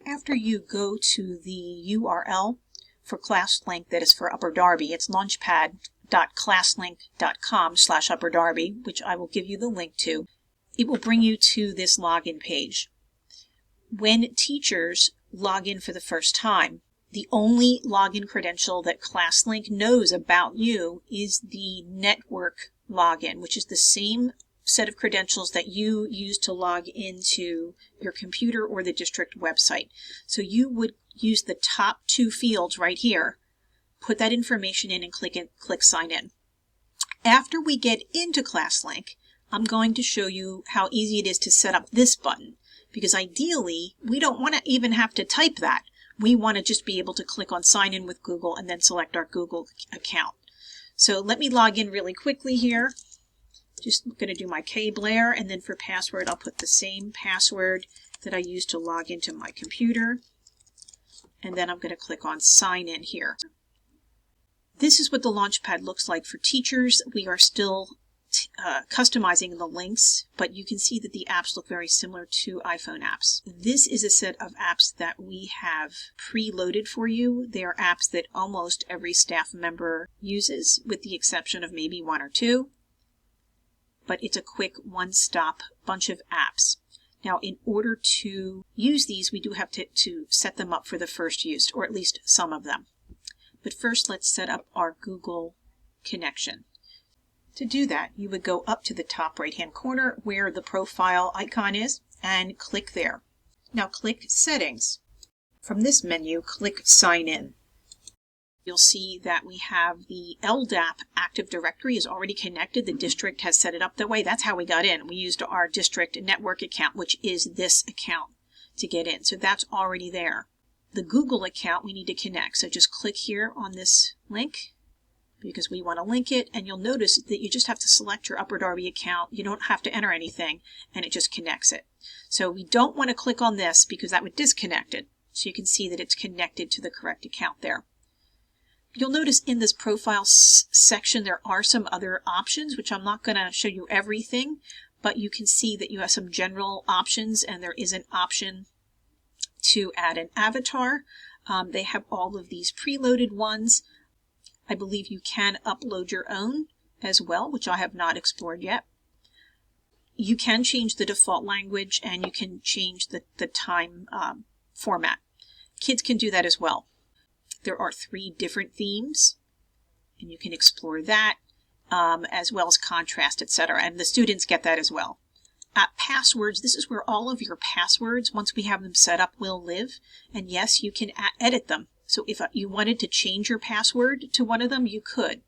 After you go to the URL for ClassLink that is for Upper Darby, it's launchpad.classlink.com/Upper Darby, which I will give you the link to. It will bring you to this login page. When teachers log in for the first time, the only login credential that ClassLink knows about you is the network login, which is the same set of credentials that you use to log into your computer or the district website. So you would use the top two fields right here, put that information in and click sign in. After we get into ClassLink, I'm going to show you how easy it is to set up this button, because ideally we don't want to even have to type that. We want to just be able to click on sign in with Google and then select our Google account. So let me log in really quickly here. Just going to do my K Blair, and then for password I'll put the same password that I used to log into my computer, and then I'm going to click on sign in here. This is what the LaunchPad looks like for teachers. We are still customizing the links, but you can see that the apps look very similar to iPhone apps. This is a set of apps that we have preloaded for you. They are apps that almost every staff member uses, with the exception of maybe one or two. But it's a quick one-stop bunch of apps. Now, in order to use these, we do have to set them up for the first use, or at least some of them. But first, let's set up our Google connection. To do that, you would go up to the top right-hand corner where the profile icon is and click there. Now click Settings. From this menu, click Sign In. You'll see that we have the LDAP Active Directory is already connected. The district has set it up that way. That's how we got in. We used our district network account, which is this account, to get in. So that's already there. The Google account we need to connect. So just click here on this link because we want to link it. And you'll notice that you just have to select your Upper Darby account. You don't have to enter anything, and it just connects it. So we don't want to click on this because that would disconnect it. So you can see that it's connected to the correct account there. You'll notice in this profile section there are some other options, which I'm not going to show you everything, but you can see that you have some general options, and there is an option to add an avatar. They have all of these preloaded ones. I believe you can upload your own as well, which I have not explored yet. You can change the default language, and you can change the time format. Kids can do that as well. There are 3 different themes, and you can explore that, as well as contrast, etc. And the students get that as well. Passwords, this is where all of your passwords, once we have them set up, will live. And yes, you can edit them. So if you wanted to change your password to one of them, you could.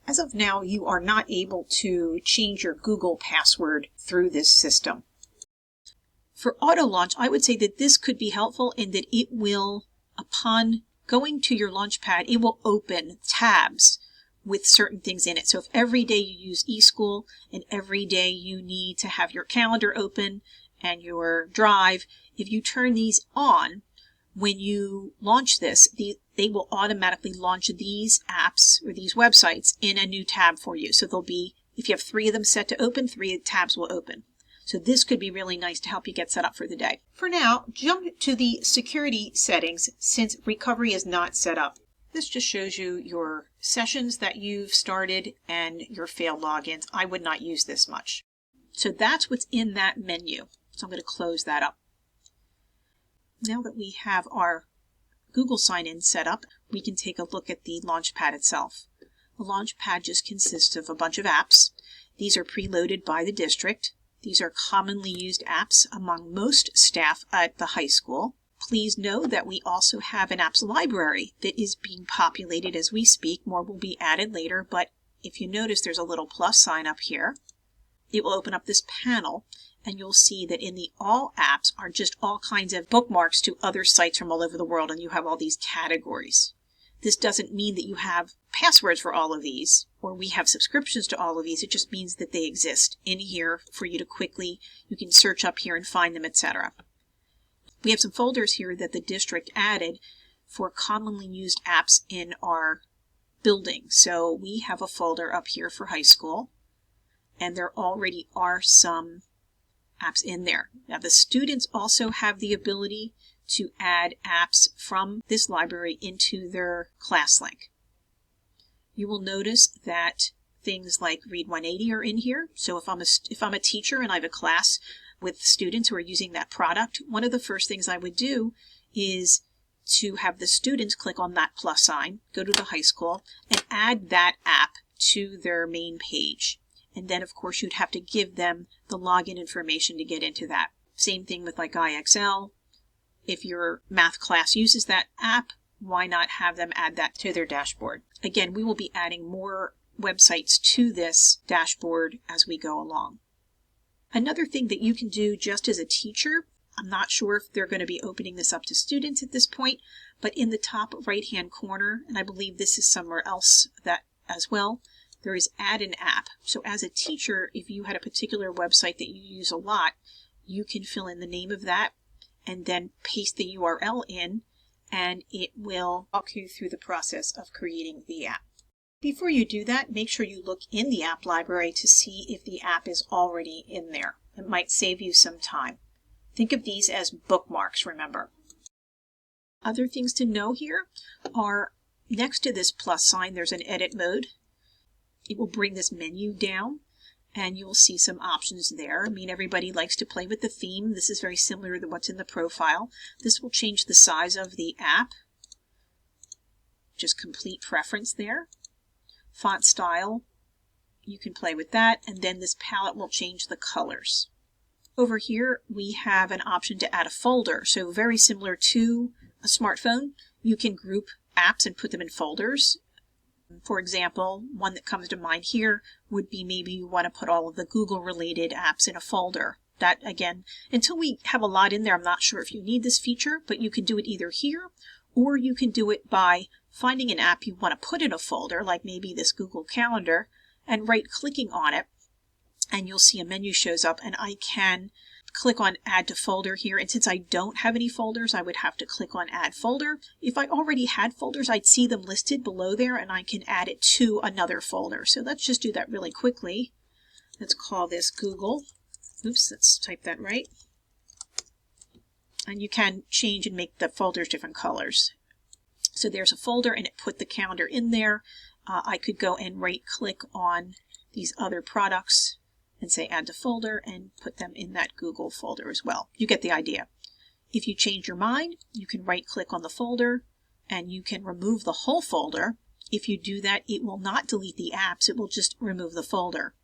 As of now, you are not able to change your Google password through this system. For auto launch, I would say that this could be helpful in that it will, upon going to your LaunchPad, it will open tabs with certain things in it. So if every day you use eSchool and every day you need to have your calendar open and your drive, if you turn these on, when you launch this, they will automatically launch these apps or these websites in a new tab for you. So there'll be, if you have 3 of them set to open, 3 tabs will open. So this could be really nice to help you get set up for the day. For now, jump to the security settings since recovery is not set up. This just shows you your sessions that you've started and your failed logins. I would not use this much. So that's what's in that menu. So I'm going to close that up. Now that we have our Google sign-in set up, we can take a look at the LaunchPad itself. The LaunchPad just consists of a bunch of apps. These are preloaded by the district. These are commonly used apps among most staff at the high school. Please know that we also have an apps library that is being populated as we speak. More will be added later, but if you notice there's a little plus sign up here. It will open up this panel, and you'll see that in the all apps are just all kinds of bookmarks to other sites from all over the world, and you have all these categories. This doesn't mean that you have passwords for all of these, or we have subscriptions to all of these. It just means that they exist in here for you to quickly, you can search up here and find them, etc. We have some folders here that the district added for commonly used apps in our building. So we have a folder up here for high school, and there already are some apps in there. Now the students also have the ability to add apps from this library into their ClassLink. You will notice that things like Read 180 are in here. So if I'm a teacher and I have a class with students who are using that product, one of the first things I would do is to have the students click on that plus sign, go to the high school, and add that app to their main page. And then, of course, you'd have to give them the login information to get into that. Same thing with like IXL. If your math class uses that app, why not have them add that to their dashboard? Again, we will be adding more websites to this dashboard as we go along. Another thing that you can do just as a teacher, I'm not sure if they're going to be opening this up to students at this point, but in the top right-hand corner, and I believe this is somewhere else that as well, there is add an app. So as a teacher, if you had a particular website that you use a lot, you can fill in the name of that and then paste the URL in, and it will walk you through the process of creating the app. Before you do that, make sure you look in the app library to see if the app is already in there. It might save you some time. Think of these as bookmarks, remember. Other things to know here are next to this plus sign, there's an edit mode. It will bring this menu down and you will see some options there. I mean, everybody likes to play with the theme. This is very similar to what's in the profile. This will change the size of the app. Just complete preference there. Font style, you can play with that, and then this palette will change the colors. Over here we have an option to add a folder, so very similar to a smartphone. You can group apps and put them in folders. For example, one that comes to mind here would be maybe you want to put all of the Google related apps in a folder. That, again, until we have a lot in there, I'm not sure if you need this feature, but you can do it either here or you can do it by finding an app you want to put in a folder, like maybe this Google Calendar, and right-clicking on it, and you'll see a menu shows up, and I can click on Add to Folder here, and since I don't have any folders, I would have to click on Add Folder. If I already had folders, I'd see them listed below there, and I can add it to another folder. So let's just do that really quickly. Let's call this Google. Oops, let's type that right. And you can change and make the folders different colors. So there's a folder and it put the calendar in there. I could go and right click on these other products and say add to folder and put them in that Google folder as well. You get the idea. If you change your mind, you can right click on the folder and you can remove the whole folder. If you do that, it will not delete the apps, it will just remove the folder.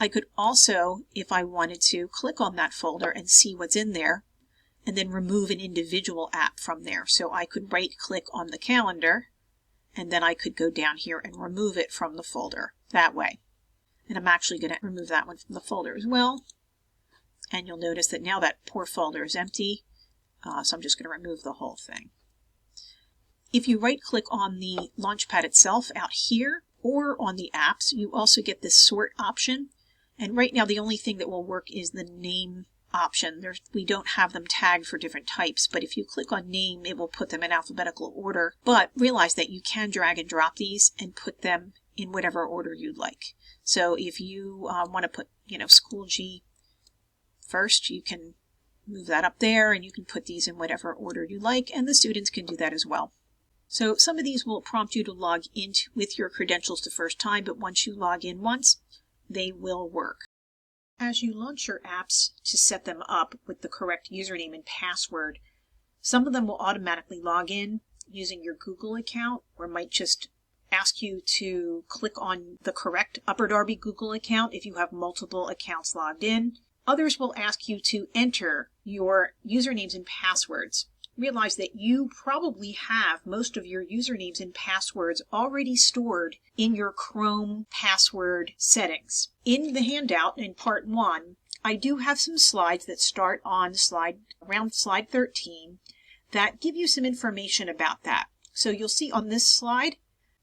I could also, if I wanted to, click on that folder and see what's in there, and then remove an individual app from there. So I could right click on the calendar and then I could go down here and remove it from the folder that way. And I'm actually going to remove that one from the folder as well. And you'll notice that now that poor folder is empty. So I'm just going to remove the whole thing. If you right click on the LaunchPad itself out here or on the apps, you also get this sort option. And right now the only thing that will work is the name option. We don't have them tagged for different types, but if you click on name, it will put them in alphabetical order. But realize that you can drag and drop these and put them in whatever order you'd like. So if you want to put, School G first, you can move that up there and you can put these in whatever order you like, and the students can do that as well. So some of these will prompt you to log in with your credentials the first time, but once you log in once, they will work. As you launch your apps to set them up with the correct username and password, some of them will automatically log in using your Google account, or might just ask you to click on the correct Upper Darby Google account if you have multiple accounts logged in. Others will ask you to enter your usernames and passwords. Realize that you probably have most of your usernames and passwords already stored in your Chrome password settings. In the handout in part 1, I do have some slides that start on around slide 13 that give you some information about that. So you'll see on this slide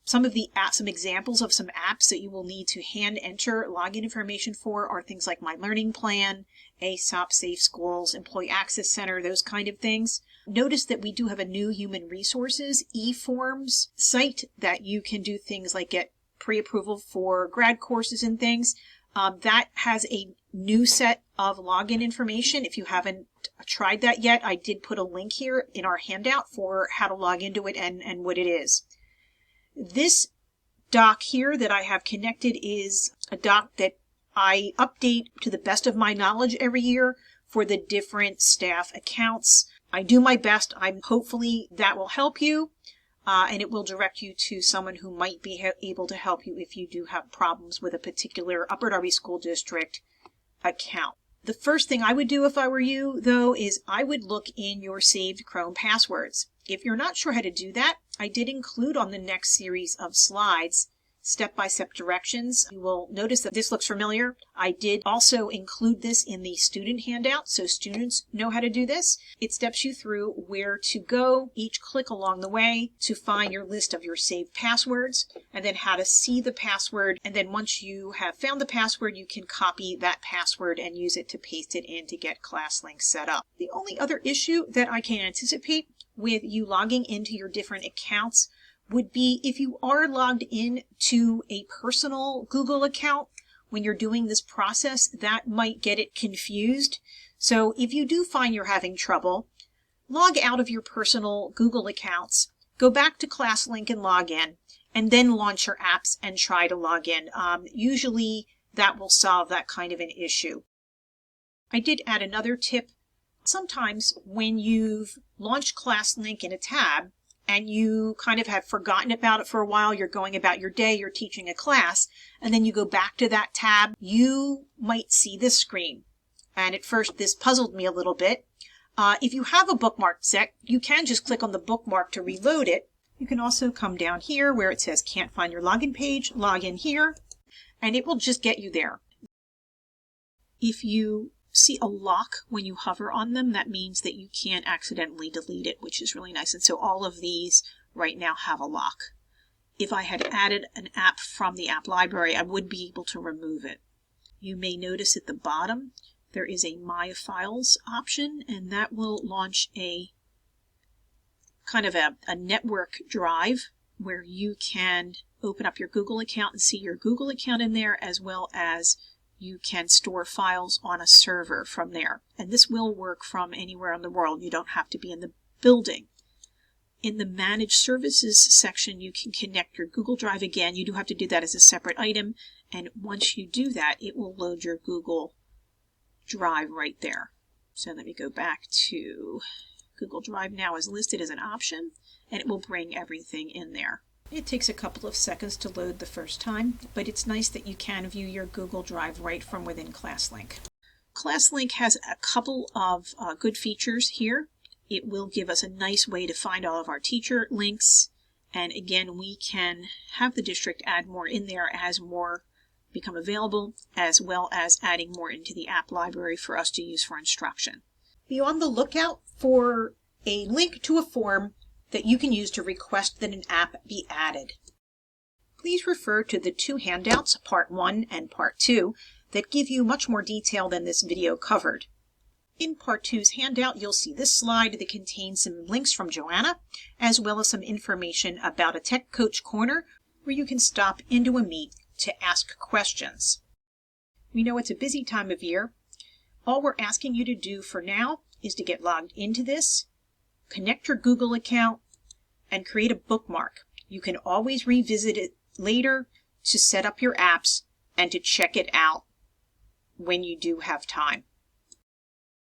some examples of some apps that you will need to hand enter login information for are things like My Learning Plan, ASOP, Safe Schools, Employee Access Center, those kind of things. Notice that we do have a new Human Resources eForms site that you can do things like get pre-approval for grad courses and things. That has a new set of login information. If you haven't tried that yet, I did put a link here in our handout for how to log into it and what it is. This doc here that I have connected is a doc that I update to the best of my knowledge every year for the different staff accounts. I do my best. Hopefully that will help you. And it will direct you to someone who might be able to help you if you do have problems with a particular Upper Darby School District account. The first thing I would do if I were you, though, is I would look in your saved Chrome passwords. If you're not sure how to do that, I did include on the next series of slides step-by-step directions. You will notice that this looks familiar. I did also include this in the student handout, so students know how to do this. It steps you through where to go, each click along the way to find your list of your saved passwords, and then how to see the password. And then once you have found the password, you can copy that password and use it to paste it in to get ClassLink set up. The only other issue that I can anticipate with you logging into your different accounts would be if you are logged in to a personal Google account when you're doing this process, that might get it confused. So if you do find you're having trouble, log out of your personal Google accounts, go back to ClassLink and log in, and then launch your apps and try to log in. Usually that will solve that kind of an issue. I did add another tip. Sometimes when you've launched ClassLink in a tab, and you kind of have forgotten about it for a while, you're going about your day, you're teaching a class, and then you go back to that tab, you might see this screen. And at first this puzzled me a little bit. If you have a bookmark set, you can just click on the bookmark to reload it. You can also come down here where it says can't find your login page, log in here, and it will just get you there. If you see a lock when you hover on them, that means that you can't accidentally delete it, which is really nice. And so all of these right now have a lock. If I had added an app from the app library, I would be able to remove it. You may notice at the bottom there is a My Files option, and that will launch a kind of a network drive where you can open up your Google account and see your Google account in there, as well as you can store files on a server from there. And this will work from anywhere in the world. You don't have to be in the building. In the Managed Services section, you can connect your Google Drive again. You do have to do that as a separate item. And once you do that, it will load your Google Drive right there. So let me go back to Google Drive now is listed as an option, and it will bring everything in there. It takes a couple of seconds to load the first time, but it's nice that you can view your Google Drive right from within ClassLink. ClassLink has a couple of good features here. It will give us a nice way to find all of our teacher links, and again, we can have the district add more in there as more become available, as well as adding more into the app library for us to use for instruction. Be on the lookout for a link to a form that you can use to request that an app be added. Please refer to the two handouts, Part 1 and Part 2, that give you much more detail than this video covered. In Part 2's handout, you'll see this slide that contains some links from Joanna, as well as some information about a Tech Coach Corner, where you can stop into a meet to ask questions. We know it's a busy time of year. All we're asking you to do for now is to get logged into this, connect your Google account, and create a bookmark. You can always revisit it later to set up your apps and to check it out when you do have time.